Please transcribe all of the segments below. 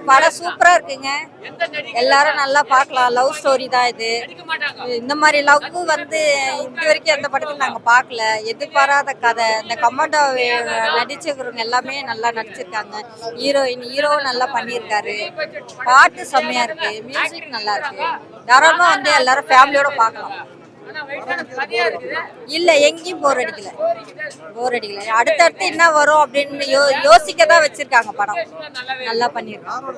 படம் சூப்பரா இருக்குங்க. எல்லாரும் நல்லா பார்க்கலாம். லவ் ஸ்டோரி தான் இது. இந்த மாதிரி லவ் வந்து இது வரைக்கும் எந்த படத்தையும் நாங்க பார்க்கல. எதிர்பாராத கதை. இந்த கமாண்டோ நடிச்சவங்க எல்லாமே நல்லா நடிச்சிருக்காங்க. ஹீரோவும் நல்லா பண்ணியிருக்காரு. பாட்டு செம்மையா இருக்கு. மியூசிக் நல்லா இருக்கு. தாராளமா வந்து எல்லாரும் ஃபேமிலியோட பார்க்கலாம். இல்ல எங்கேயும் போர் அடிக்கல. அடுத்தடுத்து என்ன வரும் அப்படின்னு யோசிக்க தான் வச்சிருக்காங்க படம். நல்லா பண்ணிருக்காங்க.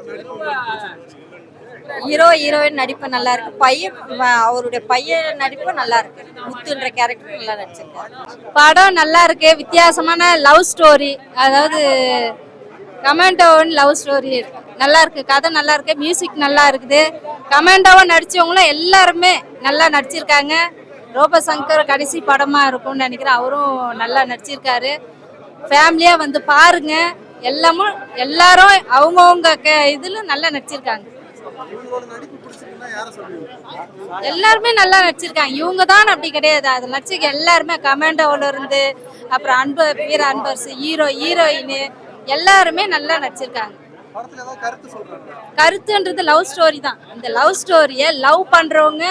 ஹீரோயின் நடிப்பு நல்லா இருக்கு. அவருடைய பையன் நடிப்பு நல்லா இருக்கு. முத்துன்ற கேரக்டர் நல்லா நடிச்சிருக்காரு. படம் நல்லா இருக்கு. வித்தியாசமான லவ் ஸ்டோரி. அதாவது கமாண்டோன்னு லவ் ஸ்டோரி நல்லா இருக்கு. கதை நல்லா இருக்கு. மியூசிக் நல்லா இருக்குது. கமாண்டோவா நடிச்சவங்களும் எல்லாருமே நல்லா நடிச்சிருக்காங்க. ரோபசங்கர் கடைசி படமா இருக்கும்னு நினைக்கிறேன். அவரும் நல்லா நடிச்சிருக்காரு. ஃபேமிலியா வந்து பாருங்க. எல்லாரும் அவங்கவுங்க இதுல நல்லா நடிச்சிருக்காங்க. எல்லாருமே நல்லா நடிச்சிருக்காங்க. இவங்க தான் அப்படி கிடையாது. அது நடிச்சிருக்க எல்லாருமே கமாண்டோல இருந்து அப்புறம் வீர அன்பர்ஸ் ஹீரோயின் எல்லாருமே நல்லா நடிச்சிருக்காங்க. கருத்துன்றது லவ் ஸ்டோரி தான். இந்த லவ் ஸ்டோரிய லவ் பண்றவங்க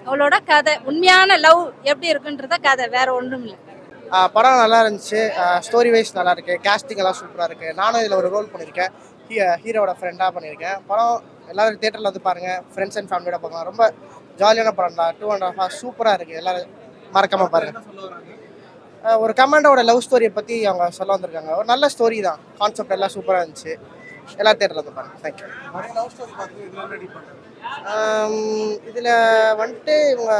அவளோட கதை, உண்மையான லவ் எப்படி இருக்குன்றத கதை, வேற ஒன்றும் இல்லை. படம் நல்லா இருந்துச்சு. ஸ்டோரி வைஸ் நல்லா இருக்கு. கேஸ்டிங் எல்லாம் சூப்பராக இருக்கு. நானும் இதில் ஒரு ரோல் பண்ணியிருக்கேன். ஹீரோட ஃப்ரெண்டாக பண்ணியிருக்கேன். படம் எல்லாரும் தியேட்டரில் வந்து பாருங்க. ஃப்ரெண்ட்ஸ் அண்ட் ஃபேமிலியோட பார்க்கலாம். ரொம்ப ஜாலியான படம் தான். 2.5 hours சூப்பராக இருக்கு. எல்லாரும் மறக்காம பாருங்க. ஒரு கமாண்டோட லவ் ஸ்டோரியை பற்றி அவங்க சொல்ல வந்திருக்காங்க. ஒரு நல்ல ஸ்டோரி தான். கான்செப்ட் எல்லாம் சூப்பராக இருந்துச்சு. எல்லா தேட்டரில் வந்து பாருங்க. தேங்க்யூ. இதில் வந்துட்டு இவங்க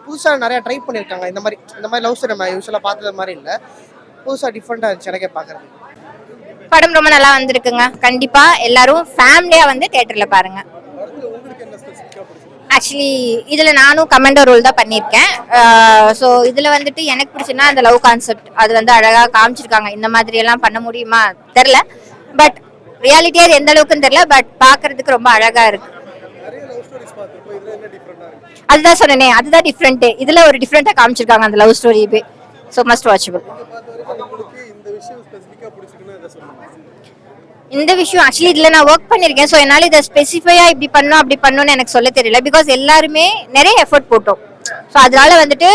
புதுசாக நிறையா ட்ரை பண்ணியிருக்காங்க. இந்த மாதிரி லவ் ஸ்டோரி நம்ம யூஸ்வலாக பார்த்தது மாதிரி இல்லை. புதுசாக டிஃப்ரெண்ட்டாக இருந்துச்சு எனக்கே பார்க்குறது. படம் ரொம்ப நல்லா வந்திருக்குங்க. கண்டிப்பா எல்லாரும் ஃபேமிலியா வந்து தியேட்டர்ல பாருங்க. ஆக்சுவலி இதுல நானும் கமாண்டோ ரோல் தான் பண்ணியிருக்கேன். ஸோ இதுல வந்துட்டு எனக்கு பிடிச்சதுன்னா அந்த லவ் கான்செப்ட் அது வந்து அழகா காமிச்சிருக்காங்க. இந்த மாதிரி எல்லாம் பண்ண முடியுமா தெரியல. பட் ரியாலிட்டியா எந்த அளவுக்குன்னு தெரியல. பட் பாக்குறதுக்கு ரொம்ப அழகா இருக்கு. அதுதான் சொன்னேனே, அதுதான் டிஃப்ரெண்ட். இதுல ஒரு டிஃப்ரெண்டா காமிச்சிருக்காங்க அந்த love story. So must watchable. இந்த விஷயம் ஆக்சுவலி இதுல நான் ஒர்க் பண்ணிருக்கேன். ஸோ என்னால இதை ஸ்பெசிஃபையா இப்படி பண்ணும் அப்படி பண்ணணும்னு எனக்கு சொல்ல தெரியல. பிகாஸ் எல்லாருமே நிறைய எஃபர்ட் போட்டோம். ஸோ அதனால வந்துட்டு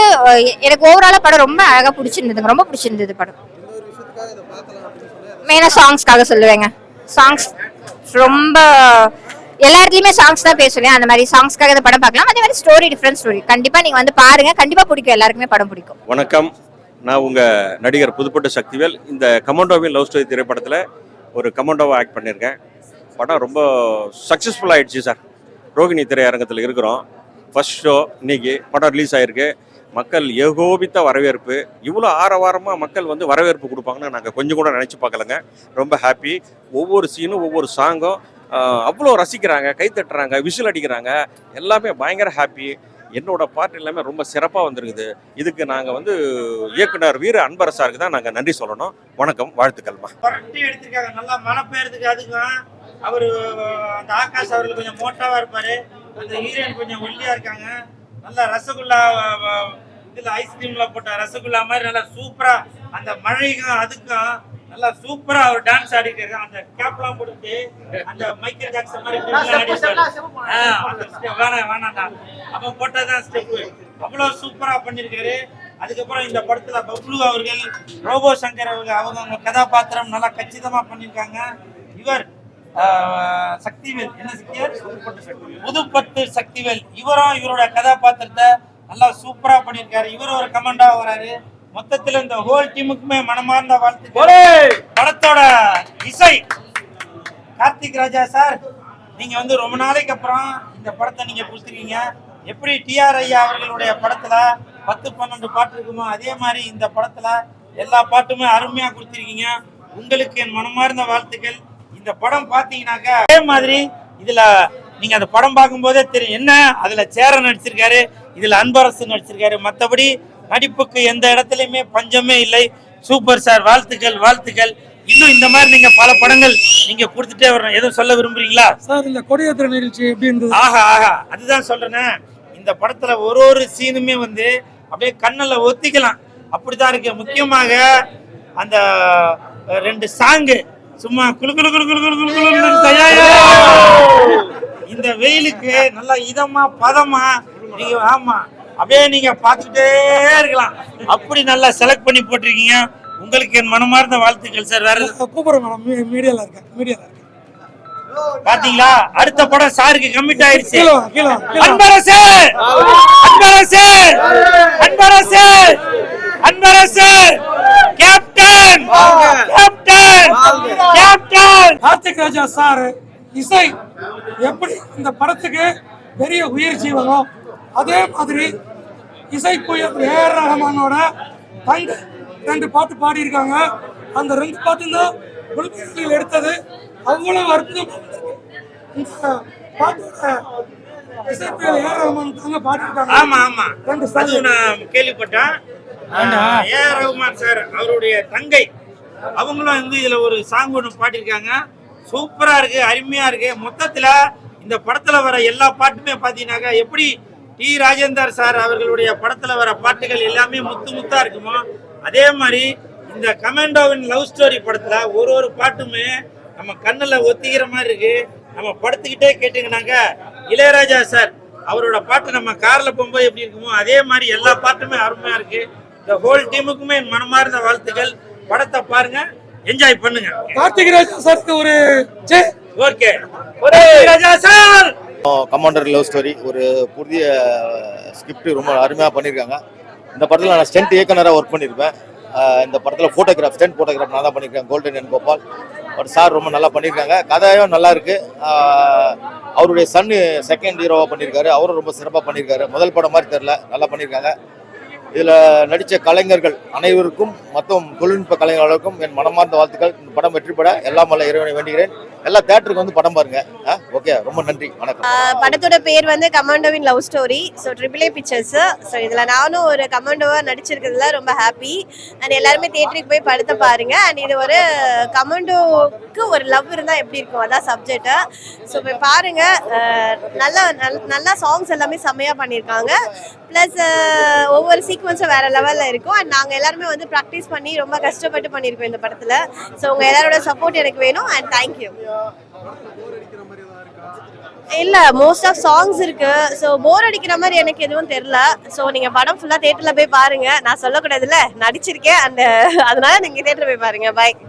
எனக்கு ஓவராலா படம் ரொம்ப அழகா பிடிச்சிருந்ததுங்க. ரொம்ப பிடிச்சிருந்தது படம். மெயினா சாங்ஸ்க்காக சொல்லுவேங்க. சாங்ஸ் ரொம்ப எல்லா இடத்துலயுமே சாங்ஸ் தான் பேசுவேன். அந்த மாதிரி சாங்ஸ்க்காக இந்த படம் பார்க்கலாம். அதே மாதிரி ஸ்டோரி டிஃப்ரெண்ட் ஸ்டோரி. கண்டிப்பா நீங்க வந்து பாருங்க. கண்டிப்பா பிடிக்கும். எல்லாருக்குமே படம் பிடிக்கும். வணக்கம், நான் உங்க நடிகர் புதுப்பட்டு சக்திவேல். இந்த கமாண்டோவின் லவ் ஸ்டோரி திரைப்படத்தில் ஒரு கமாண்டோவை ஆக்ட் பண்ணியிருக்கேன். படம் ரொம்ப சக்ஸஸ்ஃபுல் ஆகிடுச்சு சார். ரோகிணி திரையரங்கத்தில் இருக்கிறோம். ஃபர்ஸ்ட் ஷோ இன்னைக்கு படம் ரிலீஸ் ஆகிருக்கு. மக்கள் ஏகோபித்த வரவேற்பு. இவ்வளோ ஆரவாரமாக மக்கள் வந்து வரவேற்பு கொடுப்பாங்கன்னு நாங்கள் கொஞ்சம் கூட நினச்சி பார்க்கலங்க. ரொம்ப ஹாப்பி. ஒவ்வொரு சீனும் ஒவ்வொரு சாங்கும் அவ்வளோ ரசிக்கிறாங்க, கை தட்டுறாங்க, விசில் அடிக்கிறாங்க. எல்லாமே பயங்கர ஹாப்பி. என்னோட பார்ட் எல்லாமே ரொம்ப சிறப்பாக வந்திருக்குது. இதுக்கு நாங்கள் வந்து இயக்குனர் வீர அன்பரசாருக்கு தான் நாங்கள் நன்றி சொல்லணும். வணக்கம், வாழ்த்துக்கள்மா. எடுத்திருக்காங்க நல்லா மனப்பெயர்த்துக்கு. அதுக்கும் அவர் அந்த ஆகாஷ் அவர்கள் கொஞ்சம் மோட்டாவா இருப்பாரு. அந்த ஹீரோயின் கொஞ்சம் ஒல்லியா இருக்காங்க. நல்லா ரசகுல்லா இதுல ஐஸ்கிரீம்ல போட்ட ரசகுல்லா மாதிரி நல்லா சூப்பரா அந்த மழைக்கும் அதுக்கும் நல்லா சூப்பரா அவர் டான்ஸ் ஆடிட்டு இருக்காரு. அந்த கேப்லாம் போட்டுட்டு அந்த மைக்கேல் ஜாக்சன் மாதிரி வேணாண்டா அப்ப போட்டதான் ஸ்டெப். அவ்வளவு சூப்பரா பண்ணிருக்காரு. அதுக்கப்புறம் இந்த படத்துல பப்ளு அவர்கள், ரோபோ சங்கர் அவர்கள் அவங்க கதாபாத்திரம் நல்லா கச்சிதமா பண்ணிருக்காங்க. இவர் சக்திவேல், என்ன சக்திவேல், புதுப்பட்டு சக்திவேல், இவரும் இவரோட கதாபாத்திரத்தை நல்லா சூப்பரா பண்ணிருக்காரு. இவர் ஒரு கமெண்டா வராரு. மொத்தத்துல இந்த ஹோல் டீமுக்குமே மனமார்ந்த வாழ்த்துக்கள். படத்தோட இசை கார்த்திக் ராஜா சார், நீங்க வந்து ரொம்ப நாளைக்கு அப்புறம் இந்த படத்தை நீங்க கொடுத்துருக்கீங்க. எப்படி டிஆர் ஐயா அவர்களுடைய படத்துல 10-12 பாட்டு இருக்குமோ அதே மாதிரி இந்த படத்துல எல்லா பாட்டுமே அருமையா கொடுத்துருக்கீங்க. உங்களுக்கு என் மனமார்ந்த வாழ்த்துக்கள். இந்த படம் பாத்தீங்கன்னாக்கா அதே மாதிரி இதுல நீங்க அந்த படம் பார்க்கும் போதே தெரியும். என்ன அதுல சேரன் நடிச்சிருக்காரு, இதுல அன்பரசு நடிச்சிருக்காரு. மற்றபடி நடிப்புக்கு எந்த இடத்துலயுமே பஞ்சமே இல்லை. சூப்பர் சார், வாழ்த்துக்கள் வாழ்த்துக்கள். இன்னும் இந்த மாதிரி நீங்க பல படங்கள் நீங்க கொடுத்துட்டே வரணும். எதுவும் சொல்ல விரும்புறீங்களா சார்? இந்த கொடியேற்ற நிகழ்ச்சி எப்படி இருந்தது? ஆஹா ஆஹா, அதுதான் சொல்றேன். இந்த படத்துல ஒரு சீனுமே வந்து அப்படியே கண்ணுல ஒத்திக்கலாம், அப்படிதான் இருக்கு. முக்கியமாக அந்த 2 சாங்கு சும்மா குளு குளு குளு குளு குளு குளு குளு வெயிலுக்கு நல்லா இதமா பதமா நீங்க ஆமா அப்படியே நீங்க பார்த்துக்கிட்டே இருக்கலாம். அப்படி நல்லா செலக்ட் பண்ணி போட்டிருக்கீங்க. உங்களுக்கு என் மனமார்ந்த வாழ்த்துக்கள் சார். வேற கூப்பிடுறேன் மேடம், மீடியால இருக்கேன். பாத்தீங்களா, அடுத்த படம் சாருக்கு கமிட் ஆயிடுச்சு. கீழே வா. Anbarasu Anbarasu Anbarasu Anbarasu captain captain captain Karthik Raja sir இசை எப்படி இந்த படத்துக்கு பெரிய உயிர் ஜீவனோ அதே மாதிரி இசை புயல் ஏஆர் ரஹ்மானோட தங்க 2 பாட்டு பாடியிருக்காங்க. அந்த 2 பாட்டு தான் ஒளிபரப்பில் எடுத்தது. அவ்வளவு அற்புதமா இருக்கு. இந்த பாட்டோட இசை புயல் ஏஆர் ரஹ்மான் தாங்க பாடியிருக்காங்க. ஆமா ஆமா, 2 அது நான் கேள்விப்பட்டேன். ஏஆர் ரஹ்மான் சார் அவருடைய தங்கை அவங்களும் வந்து இதுல ஒரு சாங் ஒன்று பாடியிருக்காங்க. சூப்பரா இருக்கு, அருமையா இருக்கு. மொத்தத்துல இந்த படத்துல வர எல்லா பாட்டுமே பாத்தீங்கன்னாக்கா எப்படி டி ராஜேந்தர் சார் அவர்களுடைய படத்துல வர பாட்டுகள் எல்லாமே முத்து முத்தா இருக்குமோ அதே மாதிரி இந்த கமாண்டோவின் லவ் ஸ்டோரி படத்துல ஒரு பாட்டுமே நம்ம கண்ணுல ஒத்திக்கிற மாதிரி இருக்கு. நம்ம படுத்துக்கிட்டே கேட்டீங்கன்னாக்கா இளையராஜா சார் அவரோட பாட்டு நம்ம கார்ல போகும்போது எப்படி இருக்குமோ அதே மாதிரி எல்லா பாட்டுமே அருமையா இருக்கு. இந்த ஹோல் டீமுக்குமே என் மனமார்ந்த வாழ்த்துக்கள். படத்தை பாருங்க, என்ஜாய் பண்ணுங்க. கார்த்திக் ராஜா சாருக்கு ஒரு ஓகே ராஜா சார். கமாண்டர் லவ் ஸ்டோரி ஒரு புதிய ஸ்கிரிப்ட் ரொம்ப அருமையாக பண்ணியிருக்காங்க. இந்த படத்தில் நான் ஸ்டென்ட் இயக்குனராக ஒர்க் பண்ணியிருப்பேன். இந்த படத்தில் ஸ்டென்ட் ஃபோட்டோகிராஃப் நான் தான் பண்ணியிருக்கேன், golden N Gopal. But sir ரொம்ப நல்லா பண்ணியிருக்காங்க, கதையும் நல்லா இருக்கு. அவருடைய சன்னு செகண்ட் ஹீரோவாக பண்ணியிருக்காரு, அவரும் ரொம்ப சிறப்பாக பண்ணியிருக்காரு. முதல் படம் மாதிரி தெரில, நல்லா பண்ணியிருக்காங்க. இதில் நடித்த கலைஞர்கள் அனைவருக்கும் மற்றும் தொழில்நுட்ப கலைஞர்களுக்கும் என் மனமார்ந்த வாழ்த்துக்கள். இந்த படம் வெற்றி பெற எல்லாம் வல்ல இறைவனை வேண்டுகிறேன். எல்லா தேட்டருக்கு வந்து படம் பாருங்க. ஓகே, ரொம்ப நன்றி, வணக்கம். படத்தோட பேர் வந்து கமாண்டோவின் love story. So AAA pictures. So இதில் நானும் ஒரு கமாண்டோவாக நடிச்சிருக்கிறதுல ரொம்ப ஹாப்பி. அண்ட் எல்லாருமே தேட்டருக்கு போய் படத்தை பாருங்க. அண்ட் இது ஒரு கமாண்டோவுக்கு ஒரு லவ் இருந்தால் எப்படி இருக்கும், அதான் சப்ஜெக்ட். ஸோ போய் பாருங்க. நல்லா சாங்ஸ் எல்லாமே செம்மையாக பண்ணியிருக்காங்க. ப்ளஸ் ஒவ்வொரு சீக்வன்ஸும் வேற லெவலில் இருக்கும். அண்ட் நாங்கள் எல்லாருமே வந்து ப்ராக்டிஸ் பண்ணி ரொம்ப கஷ்டப்பட்டு பண்ணியிருக்கோம் இந்த படத்தில். ஸோ உங்கள் எல்லாரோட சப்போர்ட் எனக்கு வேணும். And thank you. இல்ல, மோஸ்ட் ஆஃப் சாங்ஸ் இருக்கு. ஸோ போர் அடிக்கிற மாதிரி எனக்கு எதுவும் தெரியல. ஸோ நீங்க படம் ஃபுல்லா தியேட்டர்ல போய் பாருங்க. நான் சொல்லக்கூடாதுல்ல, நடிச்சிருக்கேன். அதனால நீங்க தியேட்டர்ல போய் பாருங்க. பாய்.